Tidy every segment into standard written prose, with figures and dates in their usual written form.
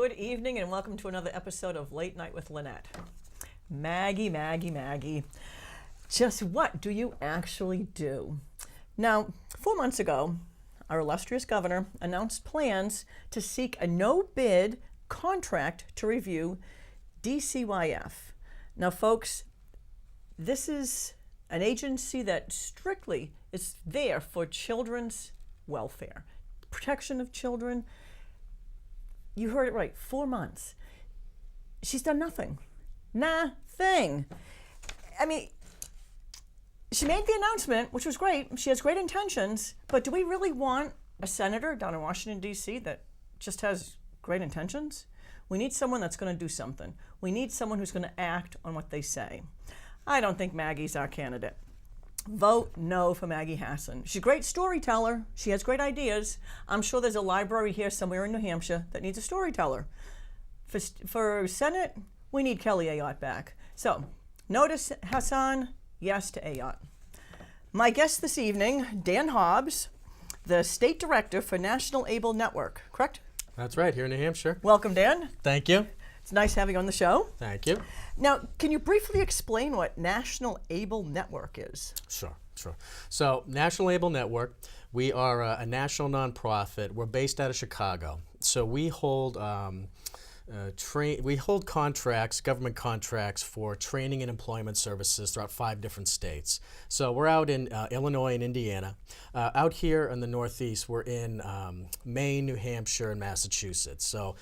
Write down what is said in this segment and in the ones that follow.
Good evening and welcome to another episode of Late Night with Lenette. Maggie, Maggie, Maggie. Just what do you actually do? Now, 4 months ago, our illustrious governor announced plans to seek a no-bid contract to review DCYF. Now, folks, this is an agency that strictly is there for children's welfare, protection of children. You heard it right, 4 months. She's done nothing. Nothing. I mean, she made the announcement, which was great. She has great intentions, but do we really want a senator down in Washington, D.C. that just has great intentions? We need someone that's going to do something. We need someone who's going to act on what they say. I don't think Maggie's our candidate. Vote no for Maggie Hassan. She's a great storyteller. She has great ideas. I'm sure there's a library here somewhere in New Hampshire that needs a storyteller. For Senate, we need Kelly Ayotte back. So, no to Hassan, yes to Ayotte. My guest this evening, Dan Hobbs, the State Director for National Able Network, correct? That's right, here in New Hampshire. Welcome, Dan. Thank you. It's nice having you on the show. Thank you. Now, can you briefly explain what National Able Network is? Sure. So, National Able Network, we are a national nonprofit. We're based out of Chicago. So we hold contracts, government contracts for training and employment services throughout 5 different states. So we're out in Illinois and Indiana. Out here in the Northeast, we're in Maine, New Hampshire, and Massachusetts. So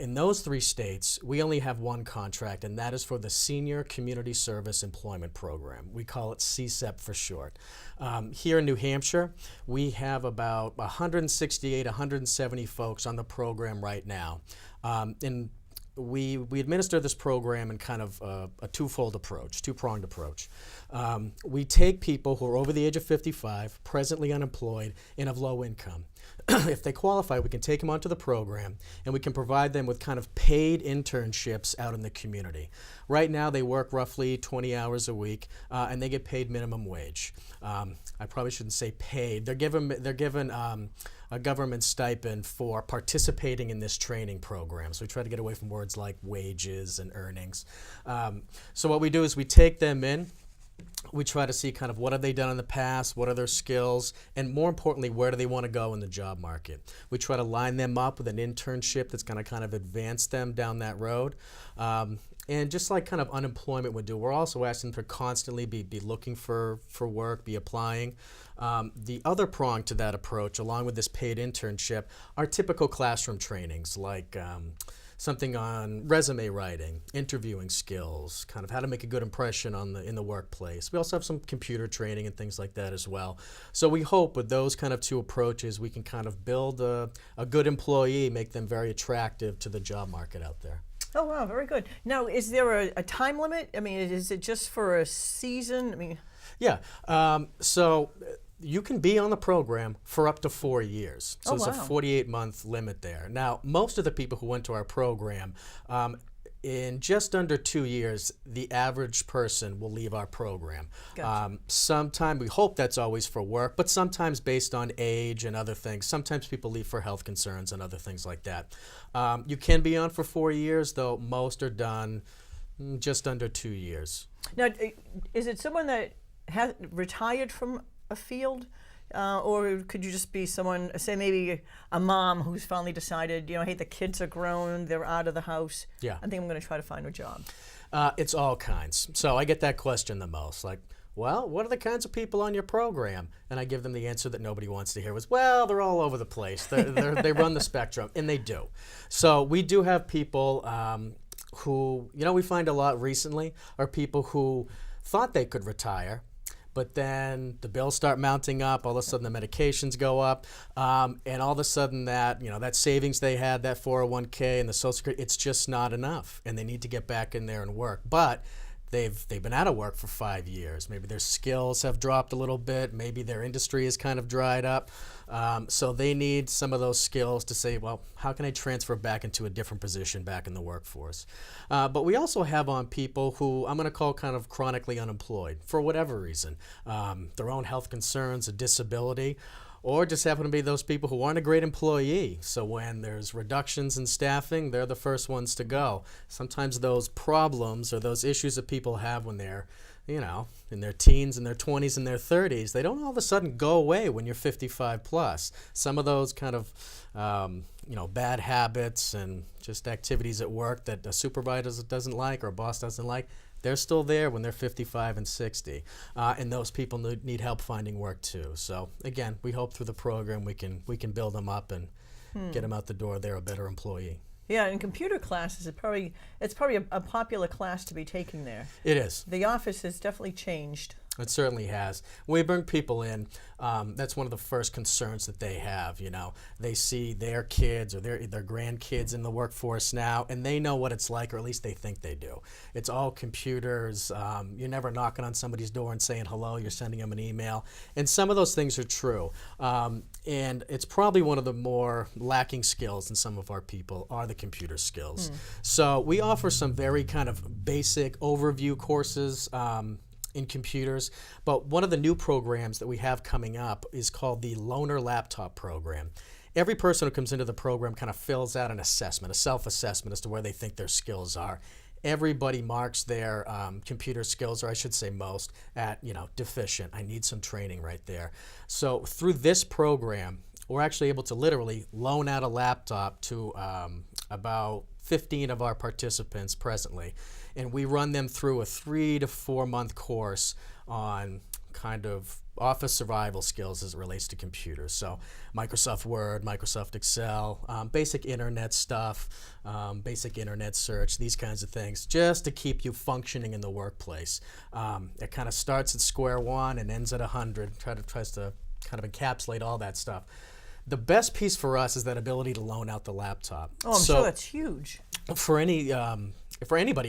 in those 3 states, we only have one contract, and that is for the Senior Community Service Employment Program. We call it CSEP for short. Here in New Hampshire, we have about 168, 170 folks on the program right now. And we administer this program in kind of a two-pronged approach. We take people who are over the age of 55, presently unemployed, and of low income. If they qualify, we can take them onto the program, and we can provide them with kind of paid internships out in the community. Right now, they work roughly 20 hours a week, and they get paid minimum wage. I probably shouldn't say paid. They're given a government stipend for participating in this training program. So we try to get away from words like wages and earnings. So what we do is we take them in. We try to see kind of what have they done in the past, what are their skills, and more importantly, where do they want to go in the job market. We try to line them up with an internship that's going to kind of advance them down that road. And just like kind of unemployment would do, we're also asking them to constantly be looking for work, be applying. The other prong to that approach, along with this paid internship, are typical classroom trainings like something on resume writing, interviewing skills, kind of how to make a good impression in the workplace. We also have some computer training and things like that as well. So we hope with those kind of 2 approaches, we can kind of build a good employee, make them very attractive to the job market out there. Oh, wow, very good. Now, is there a time limit? I mean, is it just for a season? I mean, yeah. So you can be on the program for up to 4 years. So oh, it's wow. a 48-month limit there. Now, most of the people who went to our program, in just under 2 years, the average person will leave our program. Gotcha. Sometime, we hope that's always for work, but sometimes based on age and other things. Sometimes people leave for health concerns and other things like that. You can be on for 4 years, though most are done just under 2 years. Now, is it someone that has retired from a field? Or could you just be someone, say maybe a mom who's finally decided, hey, the kids are grown, they're out of the house. Yeah. I think I'm going to try to find a job. It's all kinds. So I get that question the most, like, well, what are the kinds of people on your program? And I give them the answer that nobody wants to hear was, well, they're all over the place. They run the spectrum, and they do. So we do have people who, we find a lot recently are people who thought they could retire, but then the bills start mounting up, all of a sudden the medications go up, and all of a sudden that savings they had, that 401k and the Social Security, it's just not enough, and they need to get back in there and work. But they've been out of work for 5 years. Maybe their skills have dropped a little bit. Maybe their industry is kind of dried up. So they need some of those skills to say, well, how can I transfer back into a different position back in the workforce? But we also have on people who I'm going to call kind of chronically unemployed for whatever reason, their own health concerns, a disability, or just happen to be those people who aren't a great employee. So when there's reductions in staffing, they're the first ones to go. Sometimes those problems or those issues that people have when they're, in their teens, in their 20s, and their 30s, they don't all of a sudden go away when you're 55 plus. Some of those kind of, bad habits and just activities at work that a supervisor doesn't like or a boss doesn't like, they're still there when they're 55 and 60. And those people need help finding work too. So again, we hope through the program we can build them up and get them out the door. They're a better employee. Yeah, and computer classes it's probably a popular class to be taking there. It is. The office has definitely changed. It certainly has. When we bring people in, that's one of the first concerns that they have. They see their kids or their grandkids in the workforce now, and they know what it's like, or at least they think they do. It's all computers. You're never knocking on somebody's door and saying hello. You're sending them an email, and some of those things are true. And it's probably one of the more lacking skills in some of our people are the computer skills. So we offer some very kind of basic overview courses in computers, but one of the new programs that we have coming up is called the Loaner Laptop Program. Every person who comes into the program kind of fills out an assessment, a self-assessment as to where they think their skills are. Everybody marks their computer skills, or I should say most, at deficient. I need some training right there. So through this program, we're actually able to literally loan out a laptop to about 15 of our participants presently, and we run them through a 3 to 4 month course on kind of office survival skills as it relates to computers. So Microsoft Word, Microsoft Excel, basic internet stuff, basic internet search, these kinds of things, just to keep you functioning in the workplace. It kind of starts at square one and ends at 100, tries to kind of encapsulate all that stuff. The best piece for us is that ability to loan out the laptop. Oh, I'm sure that's huge. For anybody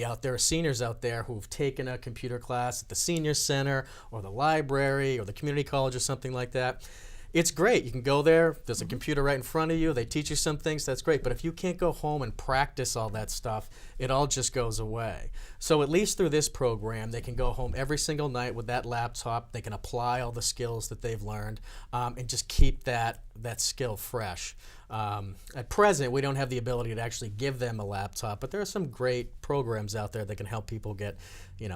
out there, seniors out there who've taken a computer class at the senior center or the library or the community college or something like that, it's great. You can go there, there's a computer right in front of you, they teach you some things, that's great. But if you can't go home and practice all that stuff, it all just goes away. So at least through this program, they can go home every single night with that laptop, they can apply all the skills that they've learned, and just keep that skill fresh. At present, we don't have the ability to actually give them a laptop, but there are some great programs out there that can help people get,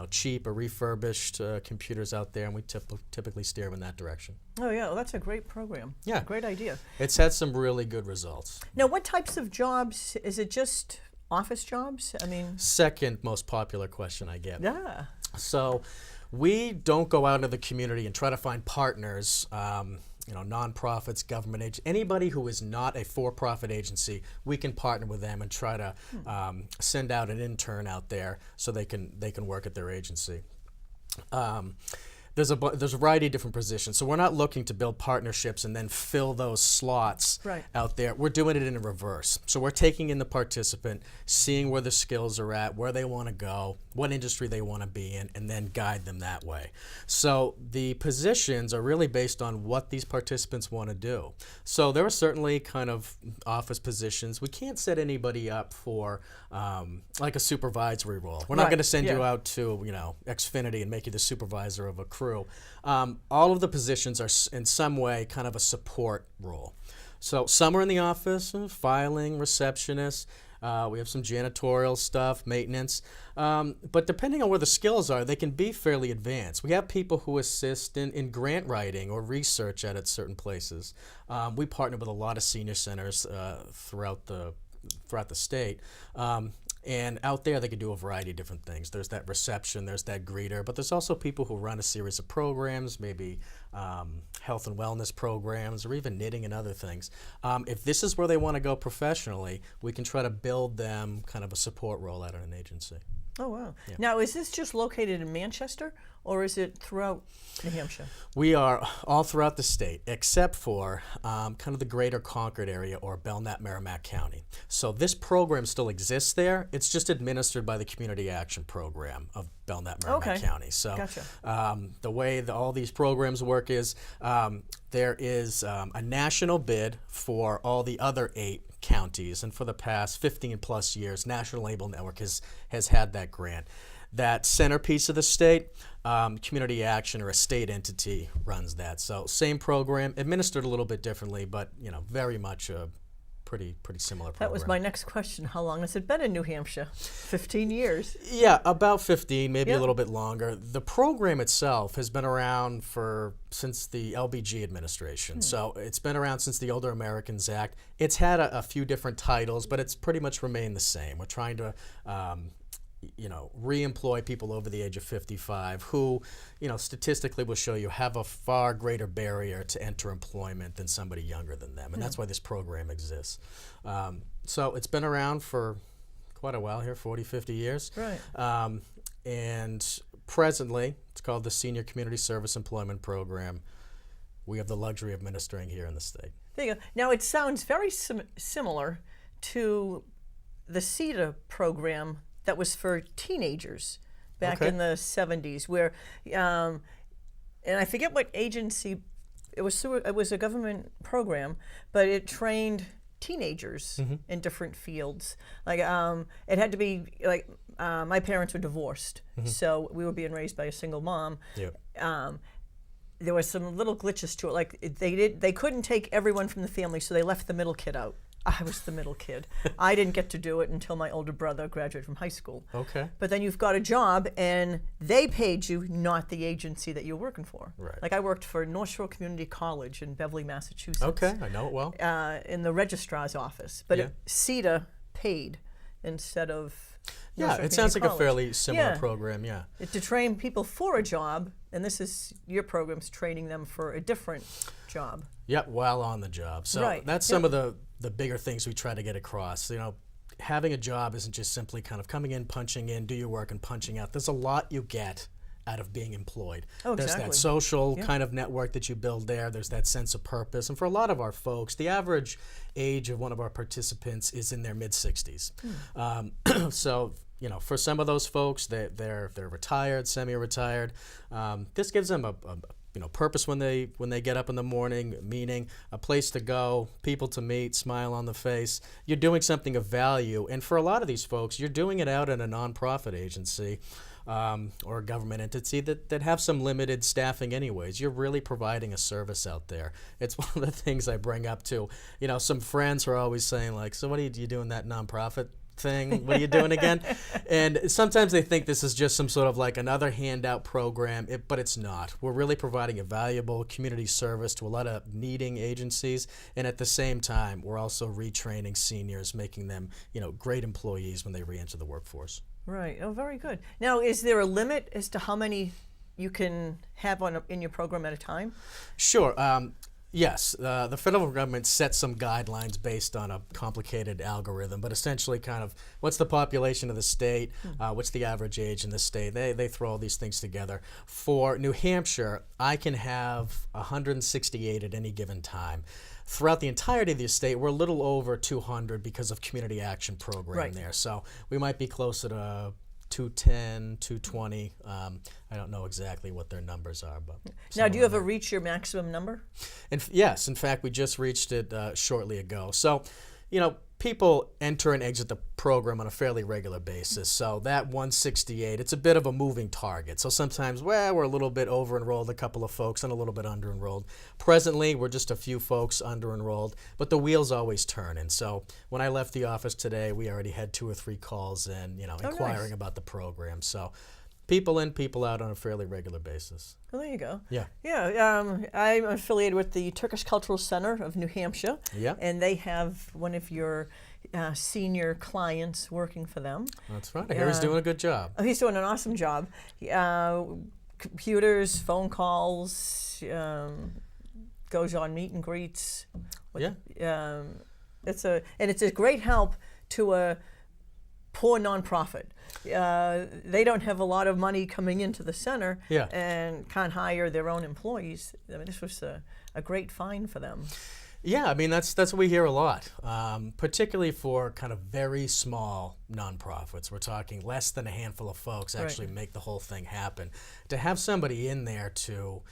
cheap or refurbished computers out there, and we typically steer them in that direction. Oh yeah, well, that's a great program. Yeah. Great idea. It's had some really good results. Now, what types of jobs? Is it just office jobs? I mean, second most popular question I get. Yeah. So we don't go out into the community and try to find partners, nonprofits, government agents, anybody who is not a for-profit agency, we can partner with them and try to send out an intern out there so they can work at their agency. There's a variety of different positions, so we're not looking to build partnerships and then fill those slots out there. We're doing it in reverse. So we're taking in the participant, seeing where the skills are at, where they want to go, what industry they want to be in, and then guide them that way. So the positions are really based on what these participants want to do. So there are certainly kind of office positions. We can't set anybody up for like a supervisory role. We're not going to send you out to Xfinity and make you the supervisor of a crew. All of the positions are in some way kind of a support role. So some are in the office, filing, receptionist. We have some janitorial stuff, maintenance. But depending on where the skills are, they can be fairly advanced. We have people who assist in grant writing or research at certain places. We partner with a lot of senior centers throughout the state. And out there, they can do a variety of different things. There's that reception, there's that greeter, but there's also people who run a series of programs, maybe health and wellness programs, or even knitting and other things. If this is where they want to go professionally, we can try to build them kind of a support role at an agency. Oh, wow. Yeah. Now, is this just located in Manchester, or is it throughout New Hampshire? We are all throughout the state, except for kind of the greater Concord area or Belknap, Merrimack County. So this program still exists there. It's just administered by the Community Action Program of Belknap, Merrimack County. So gotcha. The way all these programs work is there is a national bid for all the other 8 counties, and for the past 15 plus years, National Label Network has had that grant. that centerpiece of the state, Community Action or a state entity runs that. So same program, administered a little bit differently, but very much a pretty similar program. That was my next question. How long has it been in New Hampshire? 15 years. Yeah, about 15, maybe Yep. a little bit longer. The program itself has been around since the LBG administration. So it's been around since the Older Americans Act. It's had a few different titles, but it's pretty much remained the same. We're trying to re-employ people over the age of 55 who, statistically will show you have a far greater barrier to enter employment than somebody younger than them. And that's why this program exists. So it's been around for quite a while here, 40, 50 years. Right. And presently, it's called the Senior Community Service Employment Program. We have the luxury of administering here in the state. There you go. Now, it sounds very similar to the CETA program that was for teenagers back Okay. in the 70s, where, and I forget what agency, it was a government program, but it trained teenagers in different fields. Like, it had to be, like, my parents were divorced, so we were being raised by a single mom. Yep. There were some little glitches to it, like they couldn't take everyone from the family, so they left the middle kid out. I was the middle kid. I didn't get to do it until my older brother graduated from high school. Okay. But then you've got a job, and they paid you, not the agency that you're working for. Right. Like I worked for North Shore Community College in Beverly, Massachusetts. Okay, I know it well. In the registrar's office, but Yeah. CETA paid instead of. Yeah, North Shore it sounds Community like a College. fairly similar Yeah. program, yeah. To train people for a job, and this is your program's training them for a different job. Yep, while on the job. So Right, that's yep. some of the bigger things we try to get across. Having a job isn't just simply kind of coming in, punching in, do your work, and punching out. There's a lot you get out of being employed. Oh, There's exactly. that social Yep. kind of network that you build there. There's that sense of purpose. And for a lot of our folks, the average age of one of our participants is in their mid-60s. So, for some of those folks, they're retired, semi-retired. This gives them a purpose when they get up in the morning, meaning a place to go, people to meet, smile on the face. You're doing something of value. And for a lot of these folks, you're doing it out in a nonprofit agency or a government entity that have some limited staffing anyways. You're really providing a service out there. It's one of the things I bring up to, some friends who are always saying like, so what do you do in that nonprofit thing? What are you doing again? And sometimes they think this is just some sort of like another handout program, but it's not. We're really providing a valuable community service to a lot of needing agencies, and at the same time, we're also retraining seniors, making them, great employees when they re-enter the workforce. Right. Oh, very good. Now, is there a limit as to how many you can have in your program at a time? Sure. Yes, the federal government sets some guidelines based on a complicated algorithm, but essentially kind of what's the population of the state, what's the average age in the state. They throw all these things together. For New Hampshire, I can have 168 at any given time. Throughout the entirety of the state, we're a little over 200 because of community action program Right. there. So we might be closer to 210, 220. I don't know exactly what their numbers are, but Now, do you somewhere ever in there. reach your maximum number? And yes, in fact, we just reached it shortly ago. So, people enter and exit the program on a fairly regular basis. So that 168, it's a bit of a moving target. So sometimes, we're a little bit over-enrolled, a couple of folks, and a little bit under-enrolled. Presently, we're just a few folks under-enrolled, but the wheel's always turning. So when I left the office today, we already had 2 or 3 calls in, inquiring nice. about the program. So people in, people out on a fairly regular basis. Well, there you go. Yeah. Yeah, I'm affiliated with the Turkish Cultural Center of New Hampshire. Yeah. And they have one of your senior clients working for them. That's right. I hear he's doing a good job. Oh, he's doing an awesome job. Computers, phone calls, goes on meet and greets. Yeah. It's a great help to a poor nonprofit. They don't have a lot of money coming into the center Yeah. and can't hire their own employees. I mean, this was a great find for them. Yeah, I mean, that's what we hear a lot, particularly for kind of very small nonprofits. We're talking less than a handful of folks actually make the whole thing happen. To have somebody in there to,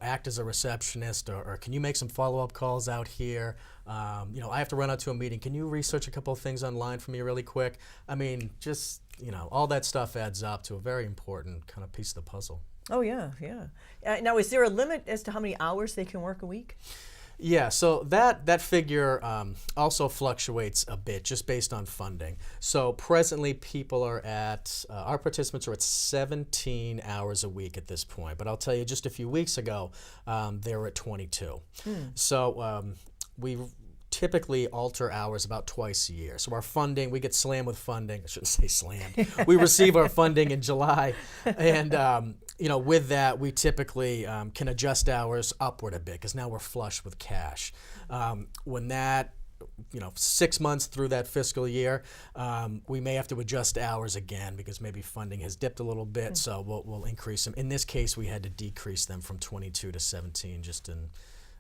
act as a receptionist, or can you make some follow-up calls out here? I have to run out to a meeting. Can you research a couple of things online for me really quick? I mean, just all that stuff adds up to a very important kind of piece of the puzzle. Oh, yeah, yeah. Now, is there a limit as to how many hours they can work a week? Yeah, so that figure also fluctuates a bit just based on funding. So presently people are at, our participants are at 17 hours a week at this point. But I'll tell you, just a few weeks ago, they were at 22. So we typically alter hours about twice a year. So our funding, we get slammed with funding. I shouldn't say slammed. We receive our funding in July. And with that, we typically can adjust hours upward a bit because now we're flush with cash. When that, 6 months through that fiscal year, we may have to adjust hours again because maybe funding has dipped a little bit, so we'll increase them. In this case, we had to decrease them from 22 to 17 just in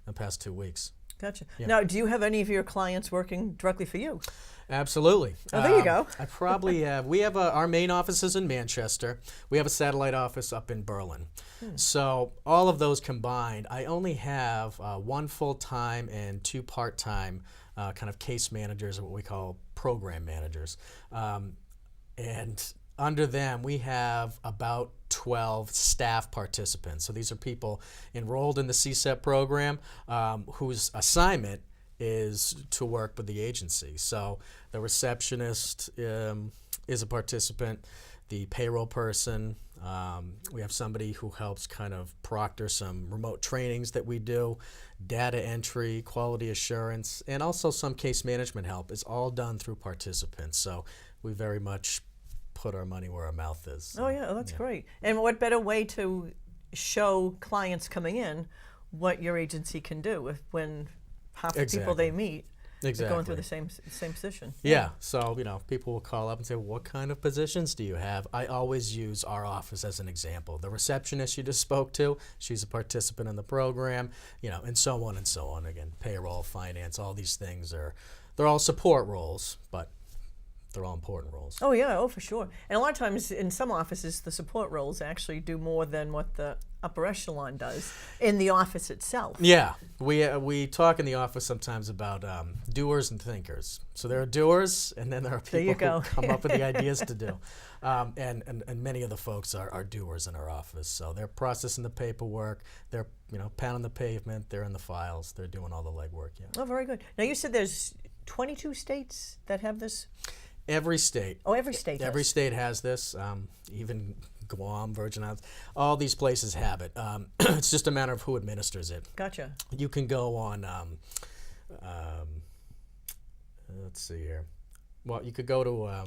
the past 2 weeks. Gotcha. Yeah. Now, do you have any of your clients working directly for you? Absolutely. Oh, there you go. I probably have. We have our main office is in Manchester. We have a satellite office up in Berlin. So all of those combined, I only have 1 full-time and 2 part-time kind of case managers, or what we call program managers. And under them, we have about 12 staff participants. So these are people enrolled in the CSEP program whose assignment is to work with the agency. So the receptionist is a participant, the payroll person. We have somebody who helps kind of proctor some remote trainings that we do, data entry, quality assurance, and also some case management help. It's all done through participants. So we very much put our money where our mouth is. Oh, yeah, that's great. And what better way to show clients coming in what your agency can do when half the people they meet are going through the same position. Yeah, so people will call up and say, what kind of positions do you have? I always use our office as an example. The receptionist you just spoke to, she's a participant in the program, and so on and so on. Again, payroll, finance, all these things they're all support roles, but they're all important roles. Oh, yeah, oh, for sure. And a lot of times in some offices, the support roles actually do more than what the upper echelon does in the office itself. Yeah, we talk in the office sometimes about doers and thinkers. So there are doers, and then there are people who come up with the ideas to do. And many of the folks are doers in our office. So they're processing the paperwork, they're pounding the pavement, they're in the files, they're doing all the legwork. Yeah. Oh, very good. Now you said there's 22 states that have this? Every state. Oh, every state does. Every state has this, even Guam, Virgin Islands, all these places have it. It's just a matter of who administers it. Gotcha. You can go on, let's see here. Well, you could go to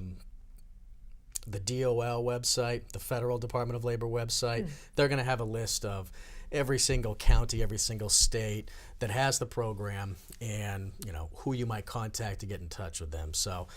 the DOL website, the Federal Department of Labor website. They're going to have a list of every single county, every single state that has the program, and who you might contact to get in touch with them. So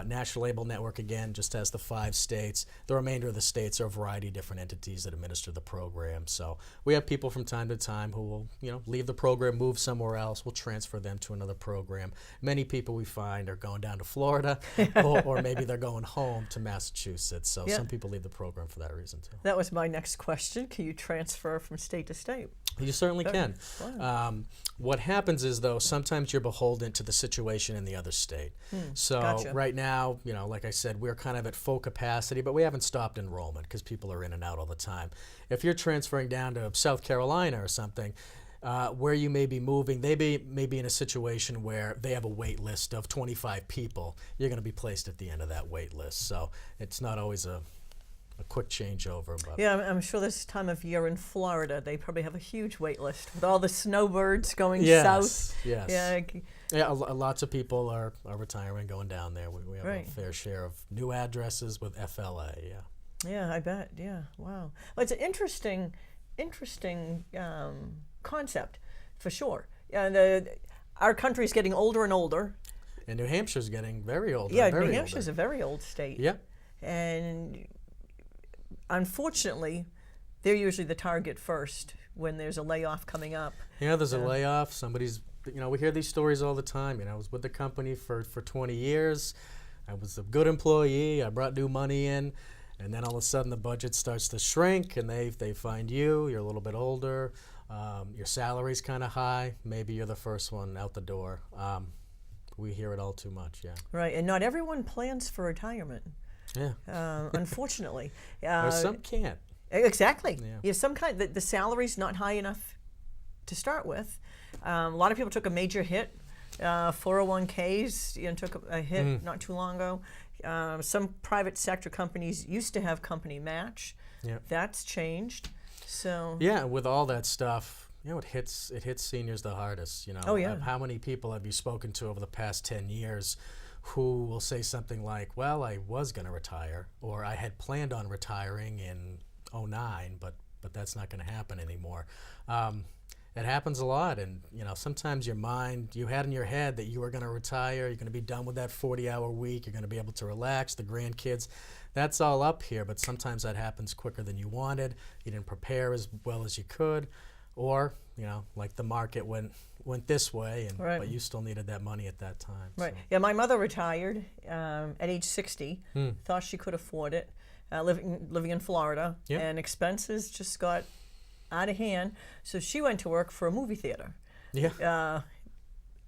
National Label Network, again, just has the 5 states. The remainder of the states are a variety of different entities that administer the program. So we have people from time to time who will leave the program, move somewhere else. We'll transfer them to another program. Many people we find are going down to Florida or maybe they're going home to Massachusetts. So some people leave the program for that reason too. That was my next question. Can you transfer from state to state? You certainly can. Wow. What happens is, though, sometimes you're beholden to the situation in the other state. So right now, like I said, we're kind of at full capacity, but we haven't stopped enrollment because people are in and out all the time. If you're transferring down to South Carolina or something, where you may be moving, they may be in a situation where they have a wait list of 25 people. You're going to be placed at the end of that wait list. So it's not always a quick changeover. But yeah, I'm sure this time of year in Florida, they probably have a huge wait list with all the snowbirds going south. Yes. Yeah, lots of people are retiring, going down there. We have a fair share of new addresses with FLA. Yeah. Yeah, I bet. Yeah. Wow. Well, it's an interesting concept, for sure. Our country's getting older and older. And New Hampshire's getting very old. Yeah, New Hampshire's a very old state. Yeah. And unfortunately, they're usually the target first when there's a layoff coming up. Yeah, there's a layoff. Somebody's, we hear these stories all the time. I was with the company for 20 years. I was a good employee. I brought new money in. And then all of a sudden the budget starts to shrink and they find you're a little bit older. Your salary's kind of high. Maybe you're the first one out the door. We hear it all too much, yeah. Right, and not everyone plans for retirement. unfortunately. Or some can't. Exactly. Yeah. Yeah, some kind. The salary's not high enough to start with. A lot of people took a major hit. 401ks, took a hit not too long ago. Some private sector companies used to have company match. Yeah. That's changed. So yeah, with all that stuff, it hits seniors the hardest. Oh, yeah. How many people have you spoken to over the past 10 years who will say something like, "Well, I was going to retire," or "I had planned on retiring in '09, but that's not going to happen anymore." It happens a lot, and sometimes you had in your head that you were going to retire, you're going to be done with that 40-hour week, you're going to be able to relax, the grandkids, that's all up here, but sometimes that happens quicker than you wanted, you didn't prepare as well as you could, or like the market went this way, right. But you still needed that money at that time. Right. So. Yeah, my mother retired at age 60, thought she could afford it, living in Florida, Yep. and expenses just got out of hand, so she went to work for a movie theater. Yeah.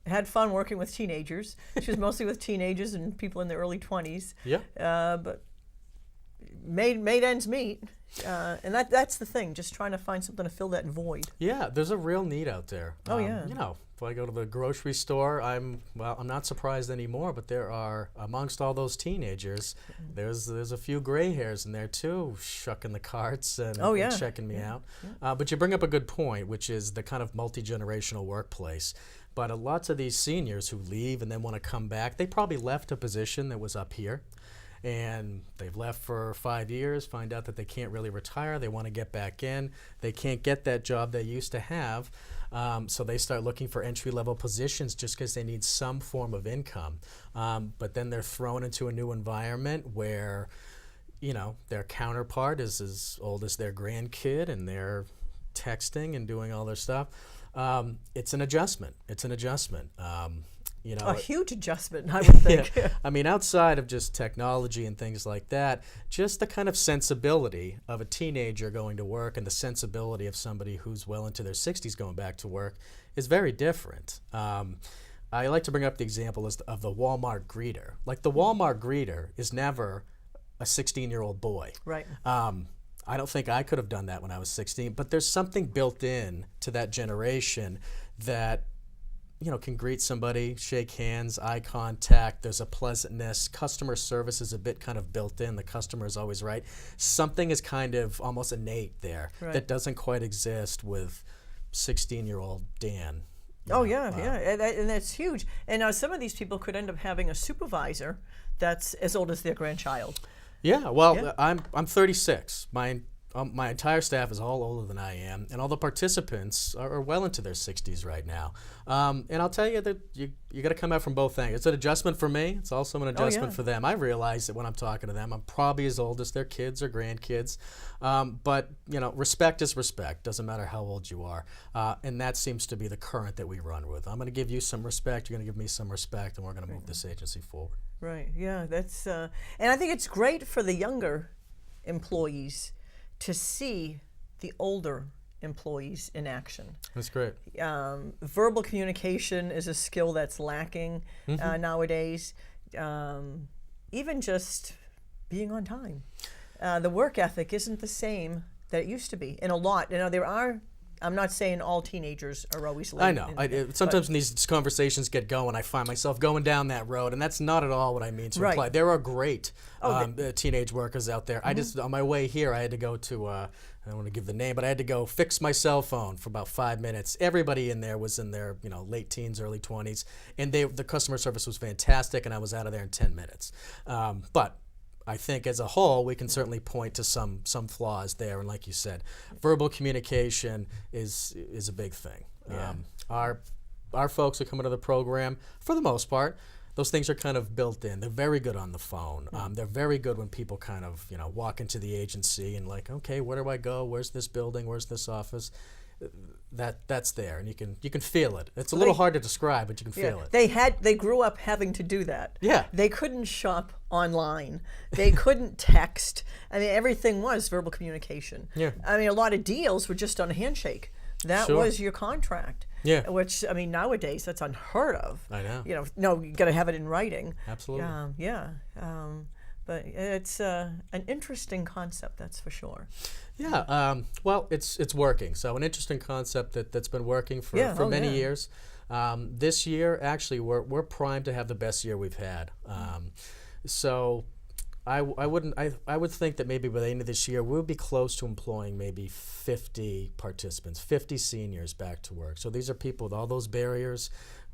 Had fun working with teenagers. She was mostly with teenagers and people in their early 20s. Yeah. But made ends meet, and that's the thing. Just trying to find something to fill that void. Yeah, there's a real need out there. Oh, yeah. If I go to the grocery store, I'm not surprised anymore, but there are, amongst all those teenagers, there's a few gray hairs in there too, shucking the carts and, Oh, yeah. and checking me Yeah. out. Yeah. But you bring up a good point, which is the kind of multi-generational workplace. But lots of these seniors who leave and then want to come back, they probably left a position that was up here. And they've left for 5 years, find out that they can't really retire, they want to get back in, they can't get that job they used to have, so they start looking for entry-level positions just because they need some form of income. But then they're thrown into a new environment where, their counterpart is as old as their grandkid and they're texting and doing all their stuff. It's an adjustment. A huge adjustment, I would think. Yeah. I mean, outside of just technology and things like that, just the kind of sensibility of a teenager going to work and the sensibility of somebody who's well into their 60s going back to work is very different. I like to bring up the example of the Walmart greeter. Like, the Walmart greeter is never a 16-year-old boy. Right. I don't think I could have done that when I was 16, but there's something built in to that generation that can greet somebody, shake hands, eye contact, there's a pleasantness, customer service is a bit kind of built in, the customer is always right. Something is kind of almost innate there that doesn't quite exist with 16-year-old Dan. Yeah, and that's huge. And now some of these people could end up having a supervisor that's as old as their grandchild. Yeah, well, I'm 36. My entire staff is all older than I am, and all the participants are well into their 60s right now. And I'll tell you that you got to come out from both angles. It's an adjustment for me. It's also an adjustment for them. I realize that when I'm talking to them, I'm probably as old as their kids or grandkids. But respect is respect. Doesn't matter how old you are. And that seems to be the current that we run with. I'm going to give you some respect. You're going to give me some respect, and we're going to move this agency forward. Right. Yeah. That's and I think it's great for the younger employees to see the older employees in action. That's great. Verbal communication is a skill that's lacking nowadays. Even just being on time. The work ethic isn't the same that it used to be. And a lot. There are, I'm not saying all teenagers are always late. I know. Sometimes when these conversations get going, I find myself going down that road, and that's not at all what I mean to imply. There are great teenage workers out there. I just, on my way here, I had to go to, I don't want to give the name, but I had to go fix my cell phone for about 5 minutes. Everybody in there was in their late teens, early 20s, and the customer service was fantastic, and I was out of there in 10 minutes. But I think as a whole, we can certainly point to some flaws there. And like you said, verbal communication is a big thing. Yeah. Our folks who come into the program, for the most part, those things are kind of built in. They're very good on the phone. They're very good when people kind of walk into the agency and like, okay, where do I go? Where's this building? Where's this office? That's there, and you can feel it. It's a little hard to describe, but you can feel it. They grew up having to do that. Yeah. They couldn't shop online. They couldn't text. I mean, everything was verbal communication. Yeah. I mean, a lot of deals were just on a handshake. That was your contract. Yeah. Which, I mean, nowadays that's unheard of. I know. No, you got to have it in writing. Absolutely. Yeah. But it's an interesting concept, that's for sure. Yeah, well, it's working. So an interesting concept that's been working for, many years. This year, actually, we're primed to have the best year we've had. So I would think that maybe by the end of this year, we'll be close to employing maybe 50 participants, 50 seniors back to work. So these are people with all those barriers.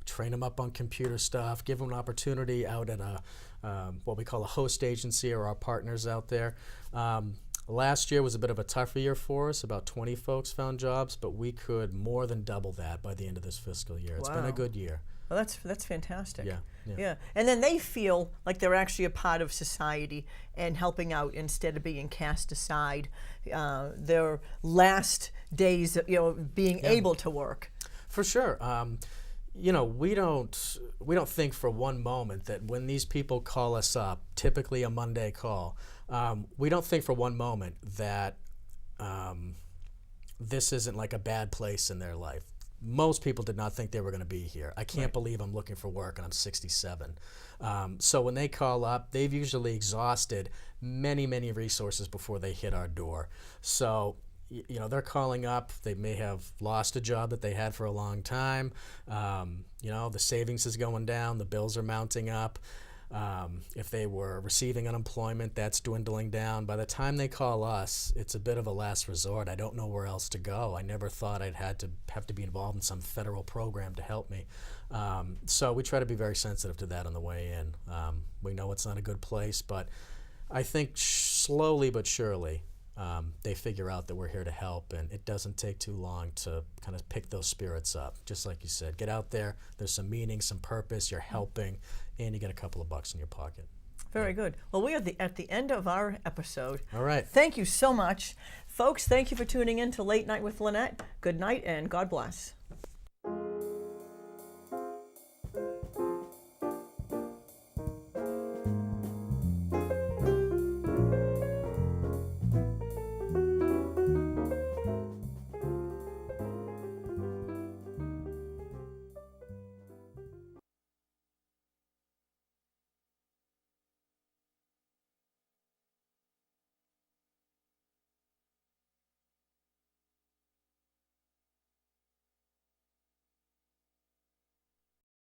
Train them up on computer stuff, give them an opportunity out at what we call a host agency or our partners out there. Last year was a bit of a tougher year for us. About 20 folks found jobs, but we could more than double that by the end of this fiscal year. It's been a good year. Well, that's fantastic. Yeah. And then they feel like they're actually a part of society and helping out instead of being cast aside. Their last days, being able to work. For sure. We don't think for one moment that when these people call us up, typically a Monday call, we don't think for one moment that this isn't like a bad place in their life. Most people did not think they were going to be here. I can't believe I'm looking for work and I'm 67. So when they call up, they've usually exhausted many, many resources before they hit our door. So they're calling up. They may have lost a job that they had for a long time. The savings is going down. The bills are mounting up. If they were receiving unemployment, that's dwindling down. By the time they call us, it's a bit of a last resort. I don't know where else to go. I never thought I'd have to be involved in some federal program to help me. So we try to be very sensitive to that on the way in. We know it's not a good place, but I think slowly but surely, they figure out that we're here to help, and it doesn't take too long to kind of pick those spirits up. Just like you said, get out there. There's some meaning, some purpose. You're helping, and you get a couple of bucks in your pocket. Very good. Well, we are at the end of our episode. All right. Thank you so much. Folks, thank you for tuning in to Late Night with Lenette. Good night, and God bless.